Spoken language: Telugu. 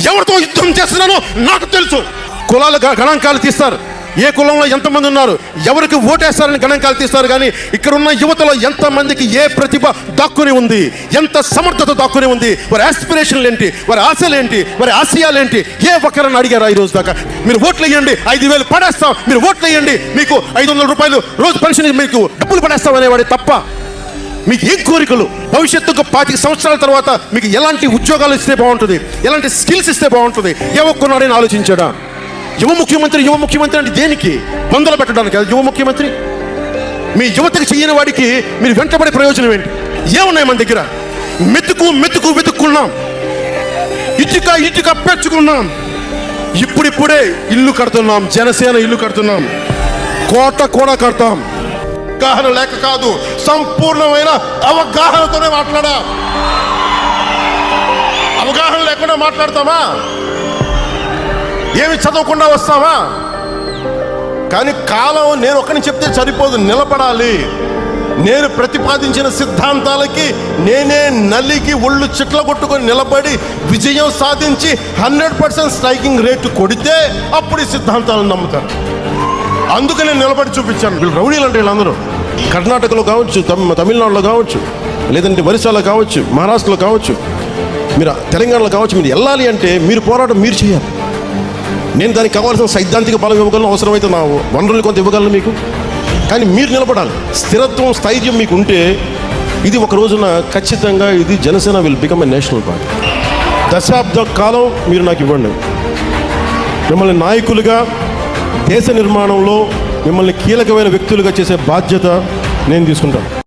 ఎవరితో యుద్ధం చేస్తున్నానో నాకు తెలుసు. కులాల గణాంకాలు తీస్తారు, ఏ కులంలో ఎంతమంది ఉన్నారు, ఎవరికి ఓటేస్తారని గణాంకాలు తీస్తారు. కానీ ఇక్కడ ఉన్న యువతలో ఎంతమందికి ఏ ప్రతిభ దాక్కుని ఉంది, ఎంత సమర్థత దాక్కుని ఉంది, వారి ఆస్పిరేషన్లు ఏంటి, వారి ఆశలు ఏంటి, వారి ఆశయాలు ఏంటి, ఏ ఒక్కరని అడిగారా ఈ రోజు దాకా? మీరు ఓట్లు వేయండి, 5,000 పడేస్తాం, మీరు ఓట్లు వేయండి, మీకు 500 రూపాయలు రోజు పెన్షన్, మీకు డబ్బులు పడేస్తాం అనేవాడే తప్ప మీకు ఏం కోరికలు? భవిష్యత్తుకు 25 సంవత్సరాల తర్వాత మీకు ఎలాంటి ఉద్యోగాలు ఇస్తే బాగుంటుంది, ఎలాంటి స్కిల్స్ ఇస్తే బాగుంటుంది, ఏ ఒక్కనాడని ఆలోచించాడా? యువ ముఖ్యమంత్రి అంటే దేనికి? బంధులు పెట్టడానికి యువ ముఖ్యమంత్రి? మీ యువతకు చెయ్యని వాడికి మీరు వెంటబడే ప్రయోజనం ఏంటి? ఏమున్నాయి మన దగ్గర? మెతుకు వెతుక్కున్నాం, ఇటుక పెంచుకున్నాం, ఇప్పుడిప్పుడే ఇల్లు కడుతున్నాం, జనసేన ఇల్లు కడుతున్నాం, కోట కూడా కడతాం. అవగాహన లేక కాదు, సంపూర్ణమైన అవగాహనతోనే మాట్లాడా. అవగాహన లేకుండా మాట్లాడతామా? ఏమి చదవకుండా వస్తామా? కానీ కాలం నేను ఒకరిని చెప్తే సరిపోదు, నిలబడాలి. నేను ప్రతిపాదించిన సిద్ధాంతాలకి నేనే నలిగి ఒళ్ళు చిట్ల కొట్టుకొని నిలబడి విజయం సాధించి 100% స్ట్రైకింగ్ రేటు కొడితే అప్పుడు ఈ సిద్ధాంతాలను నమ్ముతారు. అందుకని నేను నిలబడి చూపించాను. వీళ్ళు రౌడీలు అంటే వీళ్ళందరూ కర్ణాటకలో కావచ్చు, తమిళనాడులో కావచ్చు, లేదంటే ఒరిస్సాలో కావచ్చు, మహారాష్ట్రలో కావచ్చు, మీరు తెలంగాణలో కావచ్చు, మీరు వెళ్ళాలి అంటే మీరు పోరాటం మీరు చేయాలి. నేను దానికి కావాల్సిన సైద్ధాంతిక బలం ఇవ్వగలను, అవసరమైతే నా వనరులు కొంత ఇవ్వగలను మీకు. కానీ మీరు నిలబడాలి. స్థిరత్వం, స్థైర్యం మీకు ఉంటే ఇది ఒక రోజున ఖచ్చితంగా ఇది Janasena will become a national party. దశాబ్ద కాలం మీరు నాకు ఇవ్వండి. మిమ్మల్ని నాయకులుగా, దేశ నిర్మాణంలో మిమ్మల్ని కీలకమైన వ్యక్తులుగా చేసే బాధ్యత నేను తీసుకుంటాను.